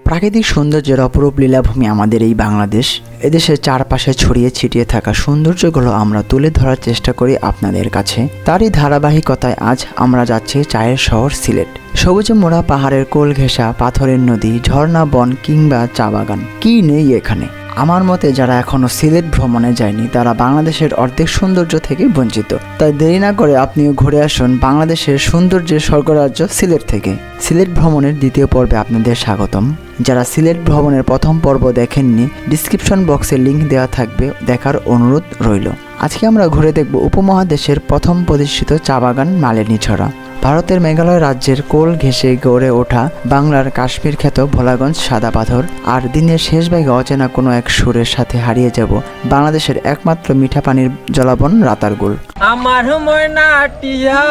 প্রাকৃতিক সৌন্দর্যের অপরূপ লীলাভূমি আমাদের এই বাংলাদেশ। এদেশের চারপাশে ছড়িয়ে ছিটিয়ে থাকা সৌন্দর্যগুলো আমরা তুলে ধরার চেষ্টা করি আপনাদের কাছে। তারই ধারাবাহিকতায় আজ আমরা যাচ্ছি চায়ের শহর সিলেট। সবুজে মোড়া পাহাড়ের কোল ঘেঁষা পাথরের নদী, ঝর্ণা, বন কিংবা চা বাগান, কি নেই এখানে? আমার মতে যারা এখনো সিলেট ভ্রমণে যায়নি তারা বাংলাদেশের অর্ধেক সৌন্দর্য থেকে বঞ্চিত। তাই দেরি না করে আপনিও ঘুরে আসুন বাংলাদেশের সৌন্দর্যের স্বর্গরাজ্য সিলেট থেকে। সিলেট ভ্রমণের দ্বিতীয় পর্বে আপনাদের স্বাগতম। যারা সিলেট ভ্রমণের প্রথম পর্ব দেখেননি, ডিসক্রিপশন বক্সে লিংক দেওয়া থাকবে, দেখার অনুরোধ রইল। আজকে আমরা ঘুরে দেখব উপমহাদেশের প্রথম প্রতিষ্ঠিত চা বাগান মালিনীছড়া। ভারতের মেঘালয় রাজ্যের কোল ঘেঁষে গড়ে ওঠা বাংলার কাশ্মীর খ্যাত ভোলাগঞ্জ সাদা পাথর। আর দিনের শেষ ভাগে অচেনা কোনো এক সুরের সাথে হারিয়ে যাব বাংলাদেশের একমাত্র মিঠা পানির জলাবন রাতারগুল। আমার ময়না টিয়া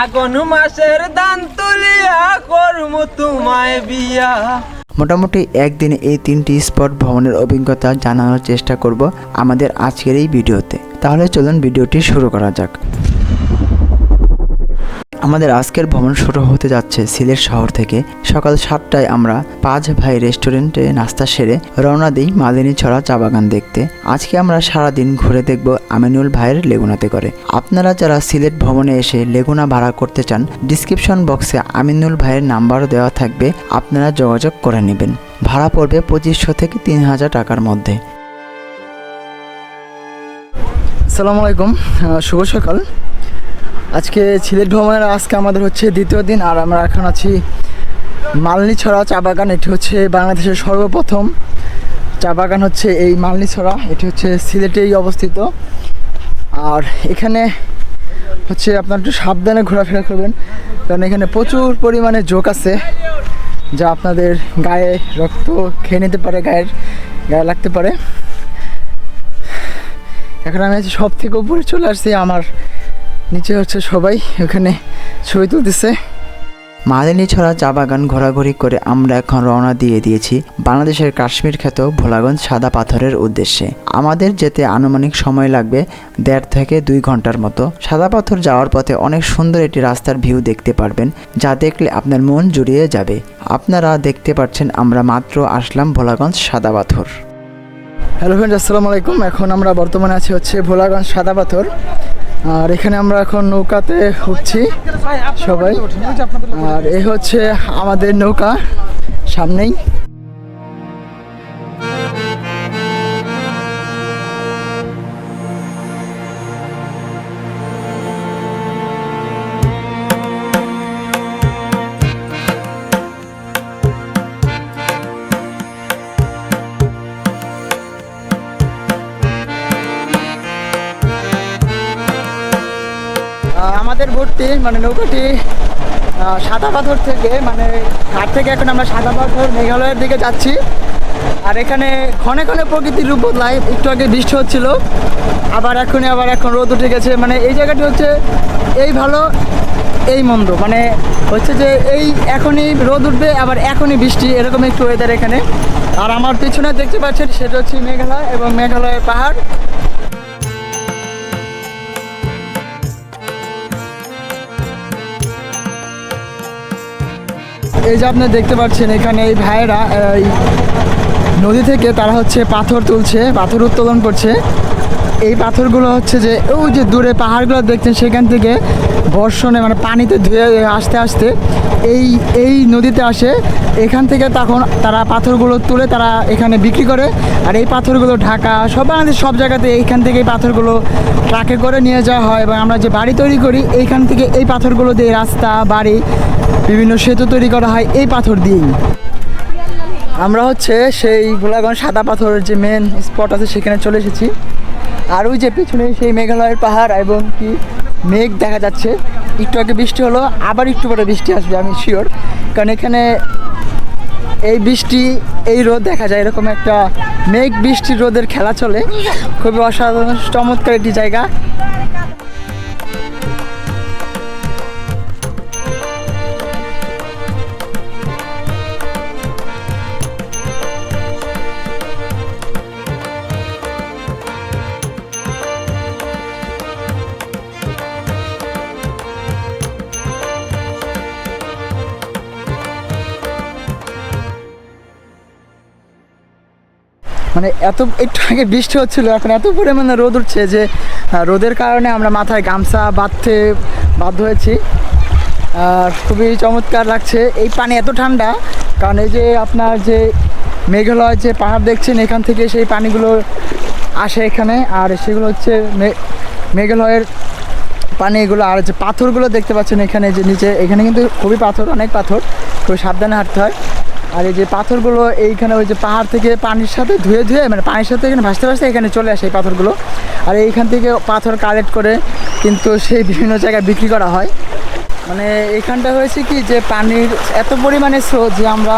আগুন মাসের দান তুলিয়া করমু তোমায় বিয়া। মোটামুটি একদিনে এই 3টি স্পট ভ্রমণের অভিজ্ঞতা জানানোর চেষ্টা করব আমাদের আজকের এই ভিডিওতে। তাহলে চলুন ভিডিওটি শুরু করা যাক। আমাদের আজকের ভ্রমণ শুরু হতে যাচ্ছে সিলেট শহর থেকে। সকাল 7টায় আমরা 5 ভাই রেস্টুরেন্টে নাস্তা সেরে রওনা দিই মালিনীছড়া চা বাগান দেখতে। আজকে আমরা সারাদিন ঘুরে দেখব আমিনুল ভাইয়ের লেগুনাতে করে। আপনারা যারা সিলেট ভ্রমণে এসে লেগুনা ভাড়া করতে চান, ডিসক্রিপশন বক্সে আমিনুল ভাইয়ের নাম্বার দেওয়া থাকবে, আপনারা যোগাযোগ করে নেবেন। ভাড়া পড়বে 2500 থেকে 3000 টাকার মধ্যে। আসসালামু আলাইকুম, শুভ সকাল। আজকে সিলেট ভ্রমণের আমাদের হচ্ছে দ্বিতীয় দিন, আর আমরা এখন আছি মালিনীছড়া চা বাগান। এটি হচ্ছে বাংলাদেশের সর্বপ্রথম চা বাগান হচ্ছে এই মালিনীছড়া। এটি হচ্ছে সিলেটেই অবস্থিত। আর এখানে হচ্ছে আপনার একটু সাবধানে ঘোরাফেরা করবেন, কারণ এখানে প্রচুর পরিমাণে জোক আছে যা আপনাদের গায়ে রক্ত খেয়ে নিতে পারে, গায়ে লাগতে পারে। এখন আমি সব থেকে উপরে চলে আসছি, আমার নিচে হচ্ছে সবাই ওখানে ছবি তুলতেছে। মালিনীছড়া চা বাগান ঘোরাঘুরি করে আমরা এখন রওনা দিয়েছি বাংলাদেশের কাশ্মীর খ্যাত ভোলাগঞ্জ সাদা পাথরের উদ্দেশ্যে। আমাদের যেতে আনুমানিক সময় লাগবে 1.5 থেকে 2 ঘন্টার মতো। সাদা পাথর যাওয়ার পথে অনেক সুন্দর একটি রাস্তার ভিউ দেখতে পারবেন, যা দেখলে আপনার মন জুড়িয়ে যাবে। আপনারা দেখতে পাচ্ছেন আমরা মাত্র আসলাম ভোলাগঞ্জ সাদা পাথর। হ্যালো ফ্রেন্ড, আসসালামু আলাইকুম। এখন আমরা বর্তমানে আছি হচ্ছে ভোলাগঞ্জ সাদা পাথর। আর এখানে আমরা এখন নৌকাতে উঠছি সবাই। আর এই হচ্ছে আমাদের নৌকা সামনেই। আমাদের বোটটি মানে নৌকাটি সাদা পাথর থেকে মানে ঘাট থেকে এখন আমরা সাদা পাথর মেঘালয়ের দিকে যাচ্ছি। আর এখানে ক্ষণে ক্ষণে প্রকৃতির রূপ বদলায়। একটু আগে বৃষ্টি হচ্ছিল, আবার এখন রোদ উঠে গেছে। মানে এই জায়গাটি হচ্ছে এই ভালো এই মন্দ, মানে হচ্ছে যে এই এখনই রোদ উঠবে আবার এখনই বৃষ্টি, এরকম একটু ওয়েদার এখানে। আর আমার পিছনে দেখতে পাচ্ছেন সেটা হচ্ছে মেঘালয় এবং মেঘালয়ের পাহাড়। এই যে আপনি দেখতে পাচ্ছেন এখানে এই ভাইয়েরা এই নদী থেকে তারা হচ্ছে পাথর তুলছে, পাথর উত্তোলন করছে। এই পাথরগুলো হচ্ছে যে ওই যে দূরে পাহাড়গুলো দেখছেন সেখান থেকে বর্ষণে মানে পানিতে ধুয়ে আসতে আসতে এই নদীতে আসে। এখান থেকে তখন তারা পাথরগুলো তুলে তারা এখানে বিক্রি করে। আর এই পাথরগুলো ঢাকা বাংলাদেশ সব জায়গাতে এইখান থেকে এই পাথরগুলো ট্রাকে করে নিয়ে যাওয়া হয়। এবং আমরা যে বাড়ি তৈরি করি এইখান থেকে এই পাথরগুলো দিয়ে রাস্তা, বাড়ি, বিভিন্ন সেতু তৈরি করা হয় এই পাথর দিয়েই। আমরা হচ্ছে সেই ভোলাগঞ্জ সাদা পাথরের যে মেন স্পট আছে সেখানে চলে এসেছি। আর ওই যে পিছনে সেই মেঘালয়ের পাহাড় এবং কি মেঘ দেখা যাচ্ছে। একটু আগে বৃষ্টি হলো, আবার একটু পরে বৃষ্টি আসবে আমি শিওর, কারণ এখানে এই বৃষ্টি এই রোদ দেখা যায়, এরকম একটা মেঘ বৃষ্টি রোদের খেলা চলে। খুবই অসাধারণ চমৎকার একটি জায়গা। মানে এত একটু আগে বৃষ্টি হচ্ছিল, এখন এত পরিমাণে রোদ উঠছে যে রোদের কারণে আমরা মাথায় গামছা বাঁধতে বাধ্য হয়েছি। আর খুবই চমৎকার লাগছে, এই পানি এত ঠান্ডা কারণ এই যে আপনার যে মেঘালয় যে পাহাড় দেখছেন এখান থেকে সেই পানিগুলো আসে এখানে, আর সেগুলো হচ্ছে মেঘালয়ের পানি এগুলো। আর যে পাথরগুলো দেখতে পাচ্ছেন এখানে যে নিচে, এখানে কিন্তু খুবই পাথর, অনেক পাথর, খুবই সাবধানে হাঁটতে হয়। আর এই যে পাথরগুলো এইখানে ওই যে পাহাড় থেকে পানির সাথে ধুয়ে ধুয়ে মানে পানির সাথে এখানে ভাসতে ভাসতে এখানে চলে আসে এই পাথরগুলো। আর এইখান থেকে পাথর কালেক্ট করে কিন্তু সেই বিভিন্ন জায়গায় বিক্রি করা হয়। মানে এখানটা হয়েছে কি যে পানির এত পরিমাণে স্রোত যে আমরা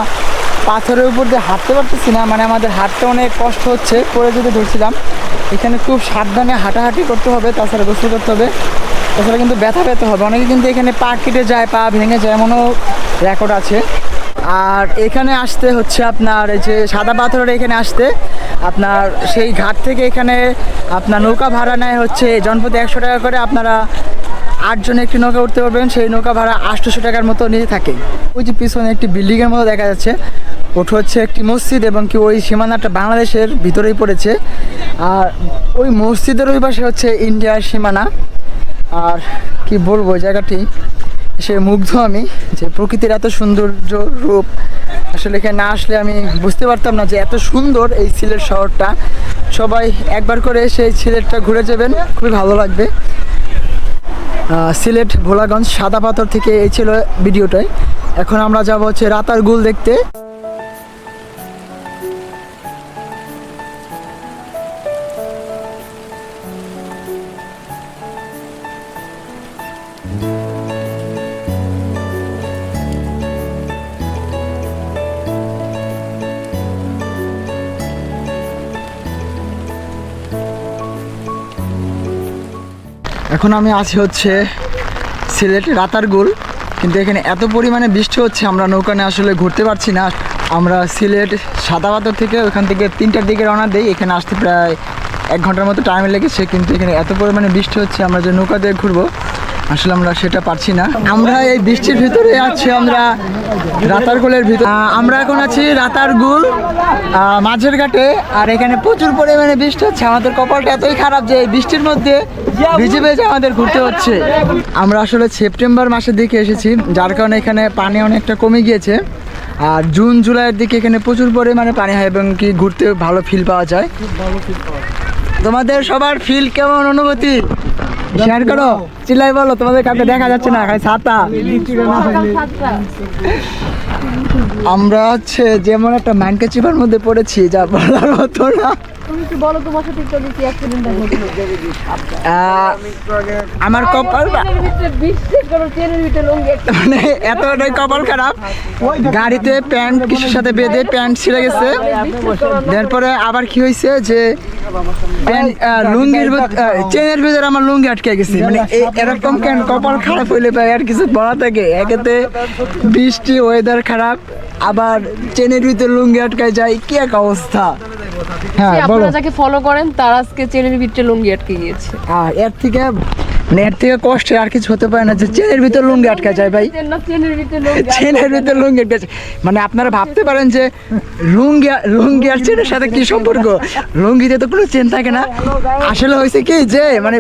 পাথরের উপর দিয়ে হাঁটতে পারতেছি না, মানে আমাদের হাঁটতে অনেক কষ্ট হচ্ছে, পরে যদি ধরছিলাম। এখানে খুব সাবধানে হাঁটাহাঁটি করতে হবে, তাছাড়া গোসল করতে হবে, তাছাড়া কিন্তু ব্যথা পেতে হবে। অনেকে কিন্তু এখানে পা কেটে যায়, পা ভেঙে যায়, এমনও রেকর্ড আছে। আর এখানে আসতে হচ্ছে আপনার এই যে সাদা পাথরের এখানে আসতে আপনার সেই ঘাট থেকে এখানে আপনার নৌকা ভাড়া নেয় হচ্ছে জনপ্রতি 100 টাকা করে। আপনারা 8 জনে একটি নৌকা উঠতে পারবেন, সেই নৌকা ভাড়া 800 টাকার মতো নিয়ে থাকে। ওই যে পিছনে একটি বিল্ডিংয়ের মতো দেখা যাচ্ছে, ওটা হচ্ছে একটি মসজিদ এবং কি ওই সীমানাটা বাংলাদেশের ভিতরেই পড়েছে। আর ওই মসজিদের ওই পাশে হচ্ছে ইন্ডিয়ার সীমানা। আর কি বলবো, জায়গাটি সে মুগ্ধ আমি যে প্রকৃতির এত সৌন্দর্য রূপ, আসলে এখানে না আসলে আমি বুঝতে পারতাম না যে এত সুন্দর এই সিলেট শহরটা। সবাই একবার করে সেই সিলেটটা ঘুরে যাবেন, খুবই ভালো লাগবে। সিলেট ভোলাগঞ্জ সাদা পাথর থেকে এই ছিল ভিডিওটাই। এখন আমরা যাব হচ্ছে রাতারগুল দেখতে। এখন আমি আছি হচ্ছে সিলেট রাতারগুল, কিন্তু এখানে এত পরিমাণে বৃষ্টি হচ্ছে আমরা নৌকা নিয়ে আসলে ঘুরতে পারছি না। আমরা সিলেট সাদা পাথর থেকে ওখান থেকে 3টার দিকে রওনা দিই, এখানে আসতে প্রায় 1 ঘন্টার মতো টাইম লেগেছে, কিন্তু এখানে এত পরিমাণে বৃষ্টি হচ্ছে আমরা যে নৌকা দিয়ে ঘুরবো আসলে আমরা সেটা পারছি না। আমরা এই বৃষ্টির ভিতরে আছি আমরা রাতারগুলের ভিতরে। আমরা এখন আছি রাতারগুল মাঝের ঘাটে, আর এখানে প্রচুর পরিমাণে বৃষ্টি হচ্ছে। আমাদের কপালটা এতই খারাপ যে এই বৃষ্টির মধ্যে ভিজে ভিজে আমাদের ঘুরতে হচ্ছে। আমরা আসলে সেপ্টেম্বর মাসের দিকে এসেছি, যার কারণে এখানে পানি অনেকটা কমে গিয়েছে। আর জুন জুলাইয়ের দিকে এখানে প্রচুর পরিমাণে পানি হয় এবং কি ঘুরতে ভালো ফিল পাওয়া যায়। তোমাদের সবার ফিল কেমন, অনুভূতি শেয়ার করো, চিল্লাই বলো। তোমাদের কাউকে দেখা যাচ্ছে না, খালি ছাতা। আমরা হচ্ছে যেমন একটা ম্যানকে চিপার মধ্যে পড়েছি, যা বলার মতো না। আমার কপাল মানে এতটাই কপাল খারাপ, গাড়িতে প্যান্ট কিছুর সাথে বেঁধে প্যান্ট ছিঁড়ে গেছে। তারপরে আবার কি হয়েছে যে লুঙ্গির চেনের ভিতরে আমার লুঙ্গি আটকে গেছে। মানে এরকম কেন কপাল খারাপ হইলে পাই আর কিছু বলা থাকে। একেতে বৃষ্টি, ওয়েদার খারাপ, আবার চেনের ভিতরে লুঙ্গি আটকায় যায়, কি এক অবস্থা। হ্যাঁ বলো। আপনারা যাকে ফলো করেন তার আজকে চেনের ভিতরে লুঙ্গি আটকে গিয়েছে। আর এর থেকে কষ্টে আর কিছু হতে পারে না যে চেনের ভিতরে লুঙ্গি আটকা যায় ভাই। চেনের ভিতরে লুঙ্গি আটকা যায়, মানে আপনারা ভাবতে পারেন যে লুঙ্গি আর চেনের সাথে কি সম্পর্ক। লুঙ্গিতে তো কোনো চেন থাকে না। আসলে হয়েছে কি যে মানে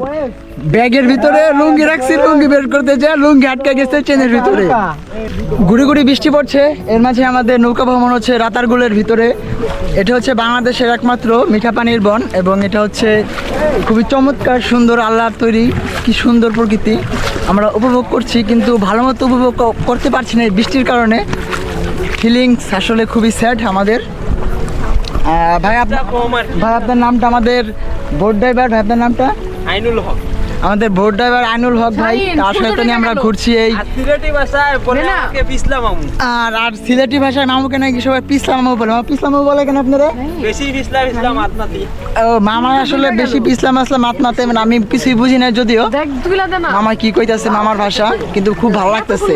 ব্যাগের ভিতরে লুঙ্গি রাখছি, লুঙ্গি বের করতে যায় লুঙ্গি আটকে গেছে চেনের ভিতরে। গুড়ি গুড়ি বৃষ্টি পড়ছে, এর মাঝে আমাদের নৌকা ভ্রমণ হচ্ছে রাতারগুলের ভিতরে। এটা হচ্ছে বাংলাদেশের একমাত্র মিঠা পানির বন এবং এটা হচ্ছে খুবই চমৎকার সুন্দর আল্লাহর তৈরি, কি সুন্দর প্রকৃতি আমরা উপভোগ করছি, কিন্তু ভালো মতো উপভোগ করতে পারছি না এই বৃষ্টির কারণে। ফিলিংস আসলে খুবই স্যাড আমাদের। ভাই আপনার নামটা? আমাদের বোট ড্রাইভার ভাই, আপনার নামটা? আইনুল হক। আমাদের বোট ড্রাইভার আইনুল হক ভাই, তার সাথে নিয়ে আমরা ঘুরছি এই সিলেটি ভাষায় বলে আমাকে পিছলা মামু। আর সিলেটি ভাষায় মামুকে নাকি সবাই পিছলা মামু বলে। পিছলা মামু বলে কেন আপনারা? বেশি পিছলা মাতমাতি। ও মামা আসলে বেশি পিছলা মাছলা মাতমাতে, মানে আমি কিছুই বুঝি না যদিও মামা কি কইতাছে মামার ভাষা, কিন্তু খুব ভালো লাগতেছে।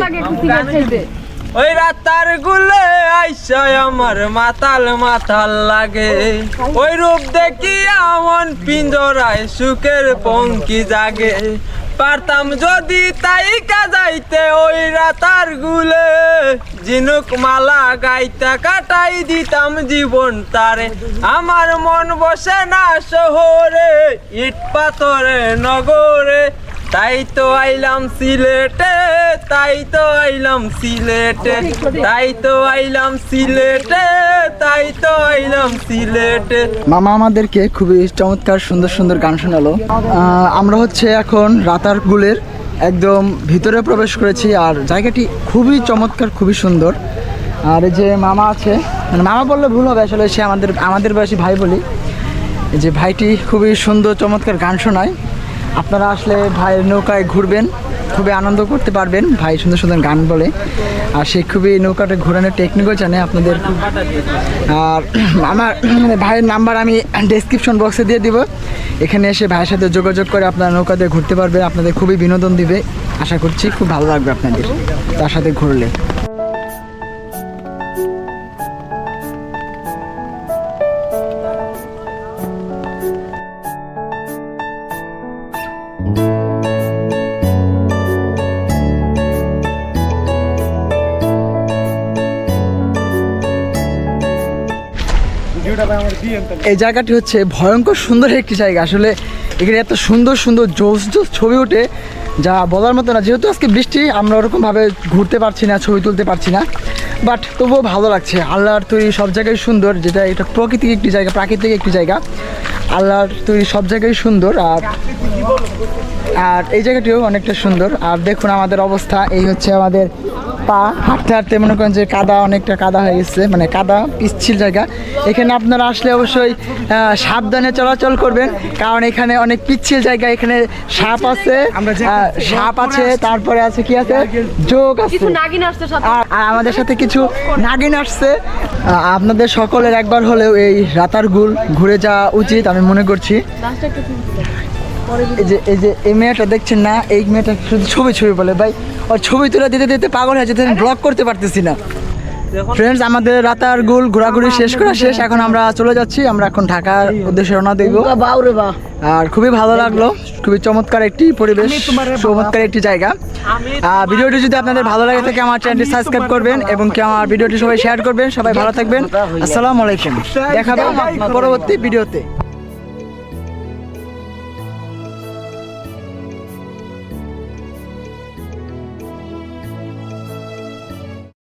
ওই রাতার গুলে আইসায় আমার মাতাল মাতাল লাগে, ওই রূপ দেখি আমন পিঞ্জরায় সুখের পঙ্কি জাগে। পারতাম যদি তাই কাজাইতে ওই রাতার গুলে জিনুক মালা গাইতা কাটাই দিতাম জীবন তারে আমার মন বসে না শহরে ইট পাথরে নগরে তাই তো আইলাম সিলেটে তাই তো আইলাম সিলেটে তাই তো আইলাম সিলেটে তাই তো আইলাম সিলেটে। মামা আমাদেরকে খুবই চমৎকার সুন্দর সুন্দর গান শোনালো। আমরা হচ্ছে এখন রাতারগুলের একদম ভিতরে প্রবেশ করেছি আর জায়গাটি খুবই চমৎকার, খুবই সুন্দর। আর এই যে মামা আছে, মানে মামা বললে ভুল হবে, আসলে সে আমাদের বয়সী ভাই বলি। এই যে ভাইটি খুবই সুন্দর চমৎকার গান শোনায়। আপনারা আসলে ভাইয়ের নৌকায় ঘুরবেন, খুবই আনন্দ করতে পারবেন। ভাই সুন্দর সুন্দর গান বলে আর সে খুবই নৌকাটা ঘোরানোর টেকনিকও জানে আপনাদের। আর আমার ভাইয়ের নাম্বার আমি ডেসক্রিপশন বক্সে দিয়ে দিব, এখানে এসে ভাইয়ের সাথে যোগাযোগ করে আপনারা নৌকাতে ঘুরতে পারবেন। আপনাদের খুবই বিনোদন দিবে, আশা করছি খুব ভালো লাগবে আপনাদের তার সাথে ঘুরলে। এই জায়গাটি হচ্ছে ভয়ঙ্কর সুন্দর একটি জায়গা। আসলে এখানে এত সুন্দর সুন্দর জোস জোস ছবি ওঠে যা বলার মতো না। যেহেতু আজকে বৃষ্টি, আমরা ওরকমভাবে ঘুরতে পারছি না, ছবি তুলতে পারছি না, বাট তবুও ভালো লাগছে। আল্লাহর তৈরি সব জায়গায় সুন্দর, যেটা এটা প্রাকৃতিক একটি জায়গা। আল্লাহর তৈরি সব জায়গায় সুন্দর। আর এই জায়গাটিও অনেকটা সুন্দর। আর দেখুন আমাদের অবস্থা, এই হচ্ছে আমাদের পা, হাঁটতে হাঁটতে মনে করেন যে অনেকটা কাদা হয়ে গেছে, মানে কাদা পিচ্ছিল জায়গা। এখানে আপনারা আসলে অবশ্যই সাবধানে চলাচল করবেন, কারণ এখানে অনেক পিচ্ছিল জায়গা। এখানে সাপ আছে, তারপরে আছে কি আছে, যোগ আছে, আর আমাদের সাথে কিছু নাগিন আসছে। আপনাদের সকলের একবার হলেও এই রাতারগুল ঘুরে যাওয়া উচিত আমি মনে করছি। এই মেয়েটা দেখছেন না, এই মেয়েটা শুধু ছবি বলে ভাই, আর ছবি তুলে দিতে দিতে পাগল হয়ে যেতে, ব্লগ করতে পারতেছি না। ফ্রেন্ডস, আমাদের রাতারগুল ঘোরাঘুরি শেষ এখন আমরা চলে যাচ্ছি। আমরা এখন ঢাকার উদ্দেশ্যে রওনা দেব। আর খুবই ভালো লাগলো, খুবই চমৎকার একটি পরিবেশ, চমৎকার একটি জায়গা। ভিডিওটি যদি আপনাদের ভালো লাগে থাকে আমার চ্যানেলটি সাবস্ক্রাইব করবেন এবং কি আমার ভিডিওটি সবাই শেয়ার করবেন। সবাই ভালো থাকবেন, আসসালামু আলাইকুম, দেখা হবে পরবর্তী ভিডিওতে।